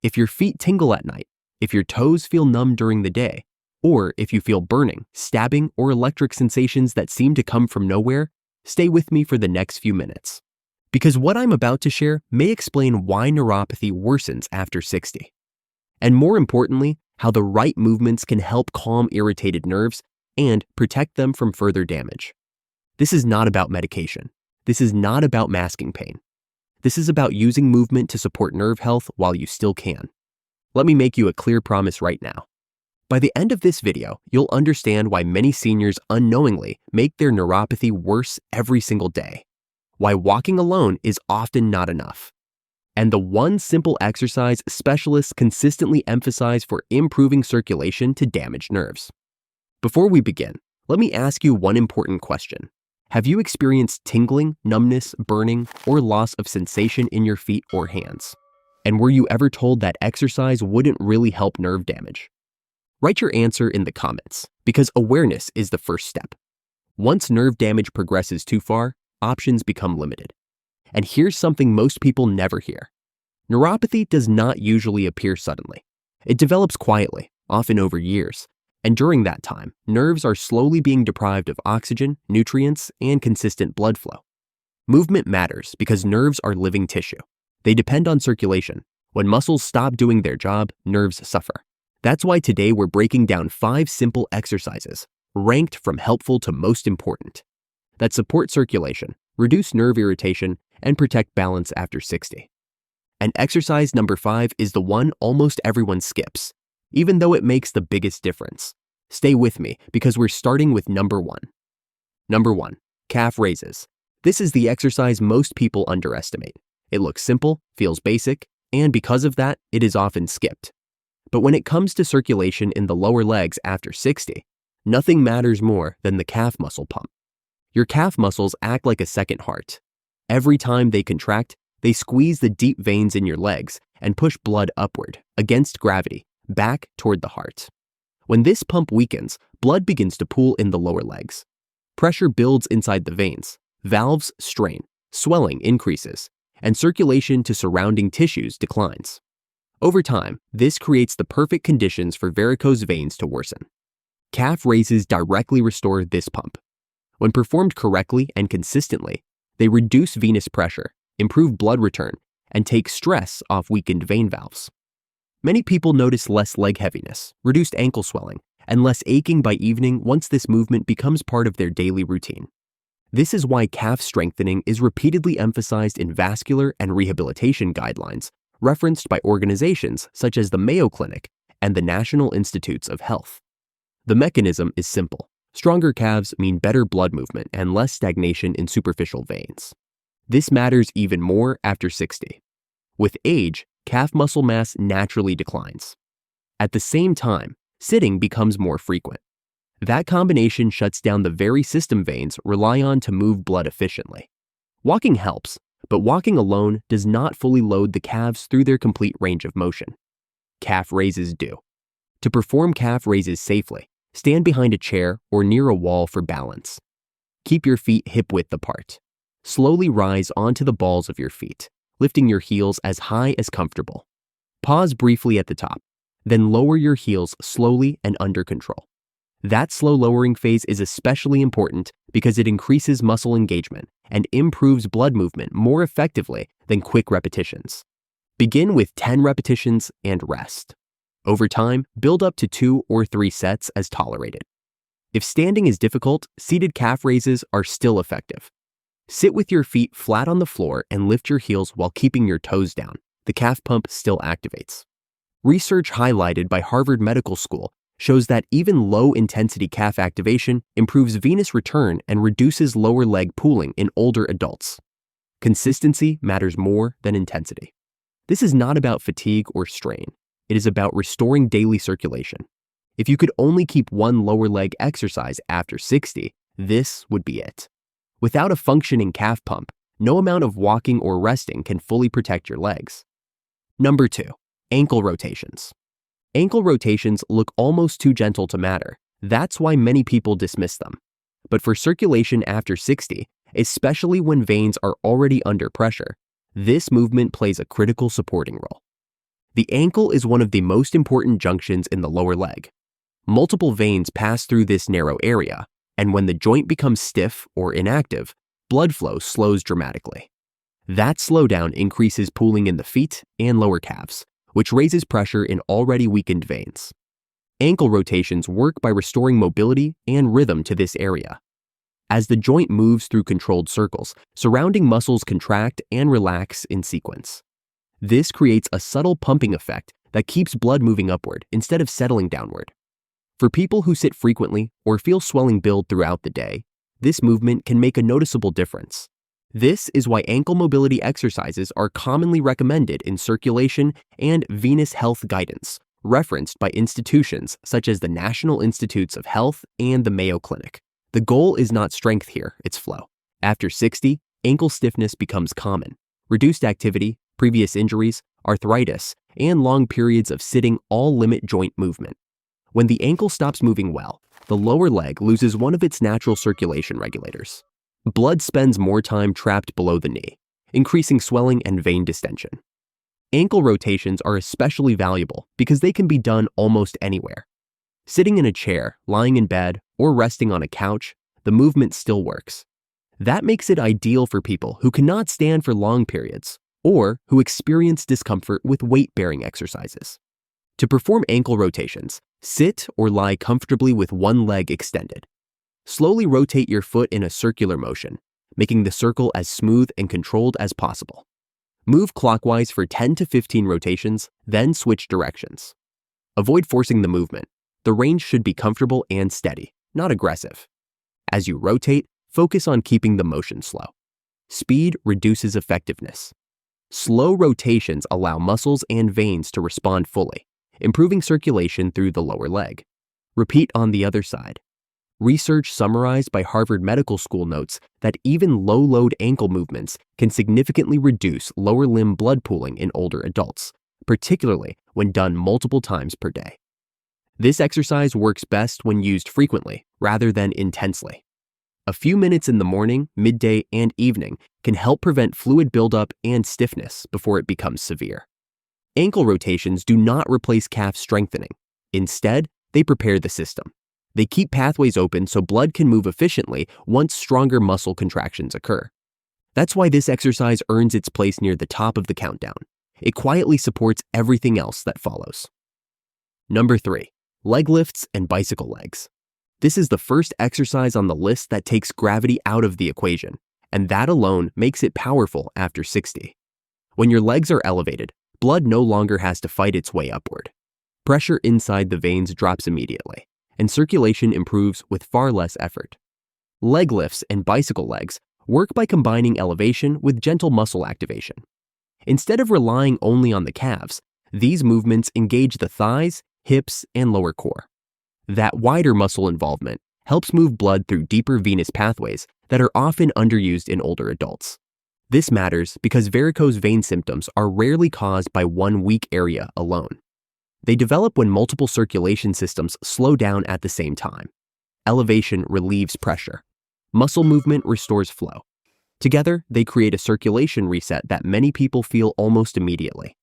If your feet tingle at night, if your toes feel numb during the day, or if you feel burning, stabbing, or electric sensations that seem to come from nowhere, stay with me for the next few minutes. Because what I'm about to share may explain why neuropathy worsens after 60. And more importantly, how the right movements can help calm irritated nerves and protect them from further damage. This is not about medication. This is not about masking pain. This is about using movement to support nerve health while you still can. Let me make you a clear promise right now. By the end of this video, you'll understand why many seniors unknowingly make their neuropathy worse every single day, why walking alone is often not enough, and the one simple exercise specialists consistently emphasize for improving circulation to damaged nerves. Before we begin, let me ask you one important question. Have you experienced tingling, numbness, burning, or loss of sensation in your feet or hands? And were you ever told that exercise wouldn't really help nerve damage? Write your answer in the comments, because awareness is the first step. Once nerve damage progresses too far, options become limited. And here's something most people never hear. Neuropathy does not usually appear suddenly. It develops quietly, often over years. And during that time, nerves are slowly being deprived of oxygen, nutrients, and consistent blood flow. Movement matters because nerves are living tissue. They depend on circulation. When muscles stop doing their job, nerves suffer. That's why today we're breaking down 5 simple exercises, ranked from helpful to most important, that support circulation, reduce nerve irritation, and protect balance after 60. And exercise number 5 is the one almost everyone skips, even though it makes the biggest difference. Stay with me because we're starting with number 1. Number 1, calf raises. This is the exercise most people underestimate. It looks simple, feels basic, and because of that, it is often skipped. But when it comes to circulation in the lower legs after 60, nothing matters more than the calf muscle pump. Your calf muscles act like a second heart. Every time they contract, they squeeze the deep veins in your legs and push blood upward, against gravity, back toward the heart. When this pump weakens, blood begins to pool in the lower legs. Pressure builds inside the veins, valves strain, swelling increases, and circulation to surrounding tissues declines. Over time, this creates the perfect conditions for varicose veins to worsen. Calf raises directly restore this pump. When performed correctly and consistently, they reduce venous pressure, improve blood return, and take stress off weakened vein valves. Many people notice less leg heaviness, reduced ankle swelling, and less aching by evening once this movement becomes part of their daily routine. This is why calf strengthening is repeatedly emphasized in vascular and rehabilitation guidelines, referenced by organizations such as the Mayo Clinic and the National Institutes of Health. The mechanism is simple. Stronger calves mean better blood movement and less stagnation in superficial veins. This matters even more after 60. With age, calf muscle mass naturally declines. At the same time, sitting becomes more frequent. That combination shuts down the very system veins rely on to move blood efficiently. Walking helps, but walking alone does not fully load the calves through their complete range of motion. Calf raises do. To perform calf raises safely, stand behind a chair or near a wall for balance. Keep your feet hip-width apart. Slowly rise onto the balls of your feet, lifting your heels as high as comfortable. Pause briefly at the top, then lower your heels slowly and under control. That slow lowering phase is especially important because it increases muscle engagement and improves blood movement more effectively than quick repetitions. Begin with 10 repetitions and rest. Over time, build up to 2 or 3 sets as tolerated. If standing is difficult, seated calf raises are still effective. Sit with your feet flat on the floor and lift your heels while keeping your toes down. The calf pump still activates. Research highlighted by Harvard Medical School shows that even low-intensity calf activation improves venous return and reduces lower leg pooling in older adults. Consistency matters more than intensity. This is not about fatigue or strain. It is about restoring daily circulation. If you could only keep one lower leg exercise after 60, this would be it. Without a functioning calf pump, no amount of walking or resting can fully protect your legs. Number 2, ankle rotations. Ankle rotations look almost too gentle to matter. That's why many people dismiss them. But for circulation after 60, especially when veins are already under pressure, this movement plays a critical supporting role. The ankle is one of the most important junctions in the lower leg. Multiple veins pass through this narrow area, and when the joint becomes stiff or inactive, blood flow slows dramatically. That slowdown increases pooling in the feet and lower calves, which raises pressure in already weakened veins. Ankle rotations work by restoring mobility and rhythm to this area. As the joint moves through controlled circles, surrounding muscles contract and relax in sequence. This creates a subtle pumping effect that keeps blood moving upward instead of settling downward. For people who sit frequently or feel swelling build throughout the day, this movement can make a noticeable difference. This is why ankle mobility exercises are commonly recommended in circulation and venous health guidance, referenced by institutions such as the National Institutes of Health and the Mayo Clinic. The goal is not strength here, it's flow. After 60, ankle stiffness becomes common. Reduced activity, previous injuries, arthritis, and long periods of sitting all limit joint movement. When the ankle stops moving well, the lower leg loses one of its natural circulation regulators. Blood spends more time trapped below the knee, increasing swelling and vein distension. Ankle rotations are especially valuable because they can be done almost anywhere. Sitting in a chair, lying in bed, or resting on a couch, the movement still works. That makes it ideal for people who cannot stand for long periods or who experience discomfort with weight-bearing exercises. To perform ankle rotations, sit or lie comfortably with one leg extended. Slowly rotate your foot in a circular motion, making the circle as smooth and controlled as possible. Move clockwise for 10 to 15 rotations, then switch directions. Avoid forcing the movement. The range should be comfortable and steady, not aggressive. As you rotate, focus on keeping the motion slow. Speed reduces effectiveness. Slow rotations allow muscles and veins to respond fully, improving circulation through the lower leg. Repeat on the other side. Research summarized by Harvard Medical School notes that even low-load ankle movements can significantly reduce lower limb blood pooling in older adults, particularly when done multiple times per day. This exercise works best when used frequently rather than intensely. A few minutes in the morning, midday, and evening can help prevent fluid buildup and stiffness before it becomes severe. Ankle rotations do not replace calf strengthening. Instead, they prepare the system. They keep pathways open so blood can move efficiently once stronger muscle contractions occur. That's why this exercise earns its place near the top of the countdown. It quietly supports everything else that follows. Number 3. Leg lifts and bicycle legs. This is the first exercise on the list that takes gravity out of the equation, and that alone makes it powerful after 60. When your legs are elevated, blood no longer has to fight its way upward. Pressure inside the veins drops immediately, and circulation improves with far less effort. Leg lifts and bicycle legs work by combining elevation with gentle muscle activation. Instead of relying only on the calves, these movements engage the thighs, hips, and lower core. That wider muscle involvement helps move blood through deeper venous pathways that are often underused in older adults. This matters because varicose vein symptoms are rarely caused by one weak area alone. They develop when multiple circulation systems slow down at the same time. Elevation relieves pressure. Muscle movement restores flow. Together, they create a circulation reset that many people feel almost immediately.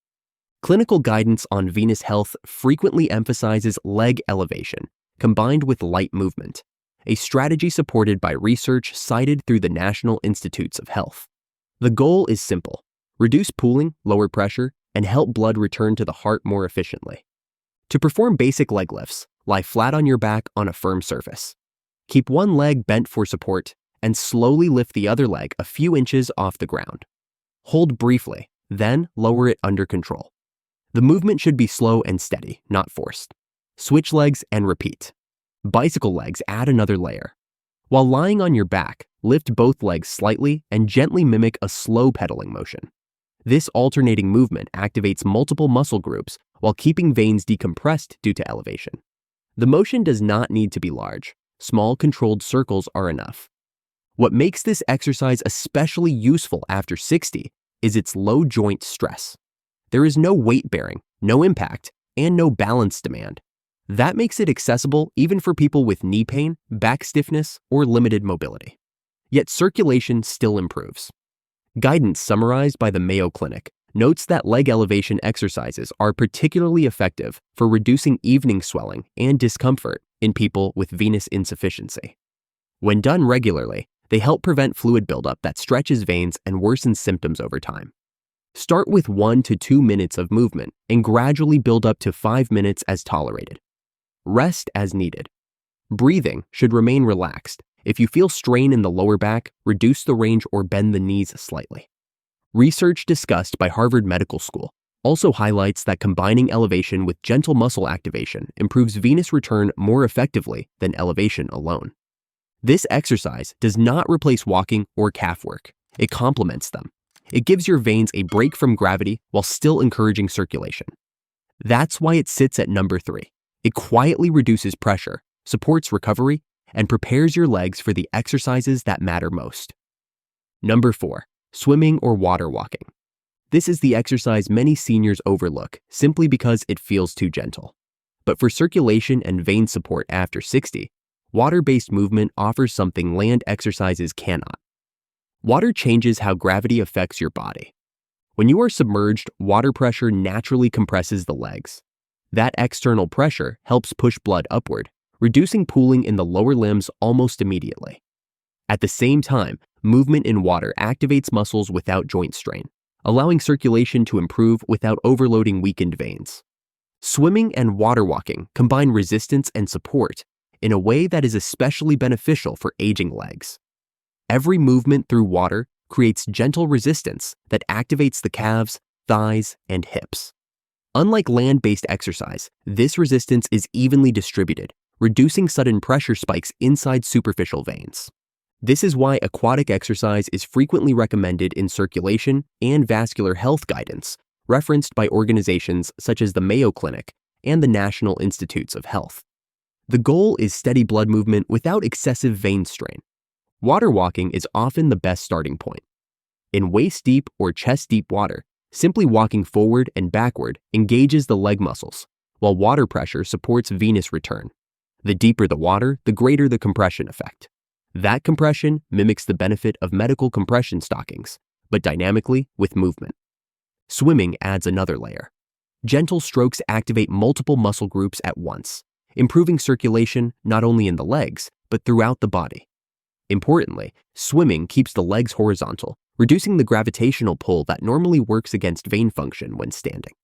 Clinical guidance on venous health frequently emphasizes leg elevation, combined with light movement, a strategy supported by research cited through the National Institutes of Health. The goal is simple: reduce pooling, lower pressure, and help blood return to the heart more efficiently. To perform basic leg lifts, lie flat on your back on a firm surface. Keep one leg bent for support, and slowly lift the other leg a few inches off the ground. Hold briefly, then lower it under control. The movement should be slow and steady, not forced. Switch legs and repeat. Bicycle legs add another layer. While lying on your back, lift both legs slightly and gently mimic a slow pedaling motion. This alternating movement activates multiple muscle groups while keeping veins decompressed due to elevation. The motion does not need to be large. Small controlled circles are enough. What makes this exercise especially useful after 60 is its low joint stress. There is no weight bearing, no impact, and no balance demand. That makes it accessible even for people with knee pain, back stiffness, or limited mobility. Yet circulation still improves. Guidance summarized by the Mayo Clinic notes that leg elevation exercises are particularly effective for reducing evening swelling and discomfort in people with venous insufficiency. When done regularly, they help prevent fluid buildup that stretches veins and worsens symptoms over time. Start with 1 to 2 minutes of movement and gradually build up to 5 minutes as tolerated. Rest as needed. Breathing should remain relaxed. If you feel strain in the lower back, reduce the range or bend the knees slightly. Research discussed by Harvard Medical School also highlights that combining elevation with gentle muscle activation improves venous return more effectively than elevation alone. This exercise does not replace walking or calf work. It complements them. It gives your veins a break from gravity while still encouraging circulation. That's why it sits at number 3. It quietly reduces pressure, supports recovery, and prepares your legs for the exercises that matter most. Number 4. Swimming or water walking. This is the exercise many seniors overlook simply because it feels too gentle. But for circulation and vein support after 60, water-based movement offers something land exercises cannot. Water changes how gravity affects your body. When you are submerged, water pressure naturally compresses the legs. That external pressure helps push blood upward, reducing pooling in the lower limbs almost immediately. At the same time, movement in water activates muscles without joint strain, allowing circulation to improve without overloading weakened veins. Swimming and water walking combine resistance and support in a way that is especially beneficial for aging legs. Every movement through water creates gentle resistance that activates the calves, thighs, and hips. Unlike land-based exercise, this resistance is evenly distributed, reducing sudden pressure spikes inside superficial veins. This is why aquatic exercise is frequently recommended in circulation and vascular health guidance, referenced by organizations such as the Mayo Clinic and the National Institutes of Health. The goal is steady blood movement without excessive vein strain. Water walking is often the best starting point. In waist-deep or chest-deep water, simply walking forward and backward engages the leg muscles, while water pressure supports venous return. The deeper the water, the greater the compression effect. That compression mimics the benefit of medical compression stockings, but dynamically with movement. Swimming adds another layer. Gentle strokes activate multiple muscle groups at once, improving circulation not only in the legs, but throughout the body. Importantly, swimming keeps the legs horizontal, reducing the gravitational pull that normally works against vein function when standing.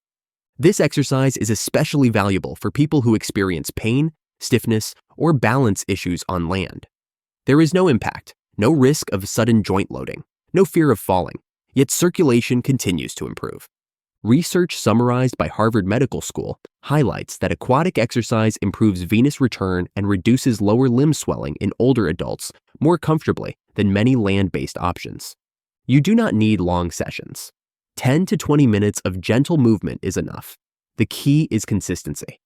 This exercise is especially valuable for people who experience pain, stiffness, or balance issues on land. There is no impact, no risk of sudden joint loading, no fear of falling, yet circulation continues to improve. Research summarized by Harvard Medical School highlights that aquatic exercise improves venous return and reduces lower limb swelling in older adults more comfortably than many land-based options. You do not need long sessions. 10 to 20 minutes of gentle movement is enough. The key is consistency.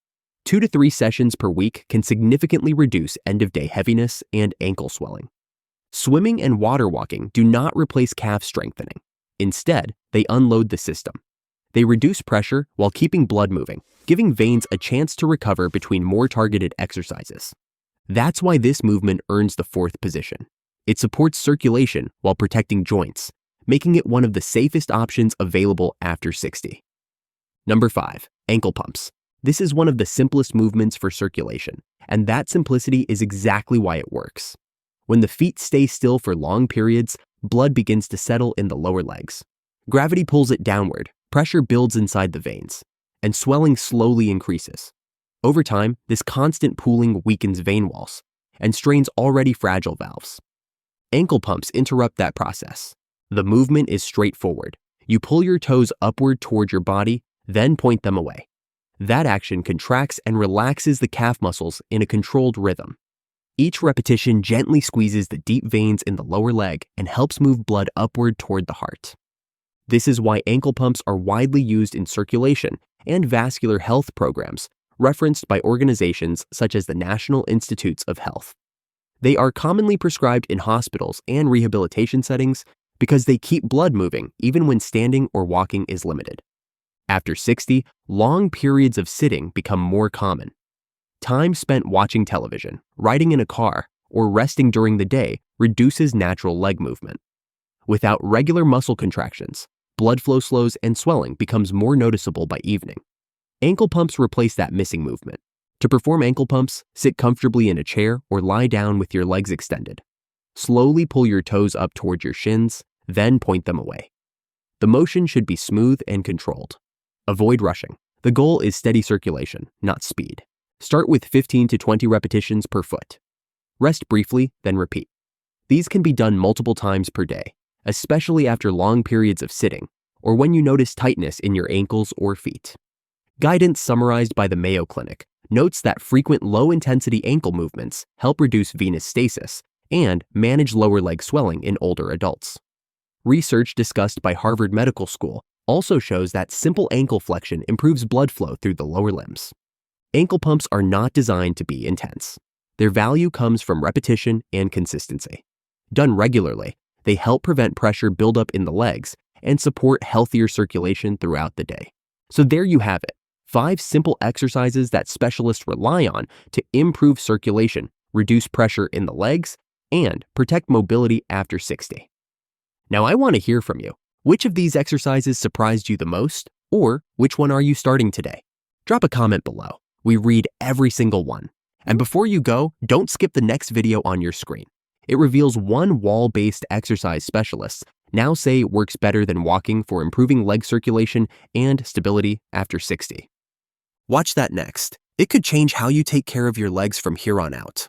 2 to 3 sessions per week can significantly reduce end-of-day heaviness and ankle swelling. Swimming and water walking do not replace calf strengthening. Instead, they unload the system. They reduce pressure while keeping blood moving, giving veins a chance to recover between more targeted exercises. That's why this movement earns the 4th position. It supports circulation while protecting joints, making it one of the safest options available after 60. Number 5, ankle pumps. This is one of the simplest movements for circulation, and that simplicity is exactly why it works. When the feet stay still for long periods, blood begins to settle in the lower legs. Gravity pulls it downward, pressure builds inside the veins, and swelling slowly increases. Over time, this constant pooling weakens vein walls and strains already fragile valves. Ankle pumps interrupt that process. The movement is straightforward. You pull your toes upward toward your body, then point them away. That action contracts and relaxes the calf muscles in a controlled rhythm. Each repetition gently squeezes the deep veins in the lower leg and helps move blood upward toward the heart. This is why ankle pumps are widely used in circulation and vascular health programs referenced by organizations such as the National Institutes of Health. They are commonly prescribed in hospitals and rehabilitation settings because they keep blood moving even when standing or walking is limited. After 60, long periods of sitting become more common. Time spent watching television, riding in a car, or resting during the day reduces natural leg movement. Without regular muscle contractions, blood flow slows and swelling becomes more noticeable by evening. Ankle pumps replace that missing movement. To perform ankle pumps, sit comfortably in a chair or lie down with your legs extended. Slowly pull your toes up toward your shins, then point them away. The motion should be smooth and controlled. Avoid rushing. The goal is steady circulation, not speed. Start with 15 to 20 repetitions per foot. Rest briefly, then repeat. These can be done multiple times per day, especially after long periods of sitting or when you notice tightness in your ankles or feet. Guidance summarized by the Mayo Clinic notes that frequent low-intensity ankle movements help reduce venous stasis and manage lower leg swelling in older adults. Research discussed by Harvard Medical School also shows that simple ankle flexion improves blood flow through the lower limbs. Ankle pumps are not designed to be intense. Their value comes from repetition and consistency. Done regularly, they help prevent pressure buildup in the legs and support healthier circulation throughout the day. So there you have it, 5 simple exercises that specialists rely on to improve circulation, reduce pressure in the legs, and protect mobility after 60. Now I want to hear from you. Which of these exercises surprised you the most, or which one are you starting today? Drop a comment below. We read every single one. And before you go, don't skip the next video on your screen. It reveals one wall-based exercise specialists now say it works better than walking for improving leg circulation and stability after 60. Watch that next. It could change how you take care of your legs from here on out.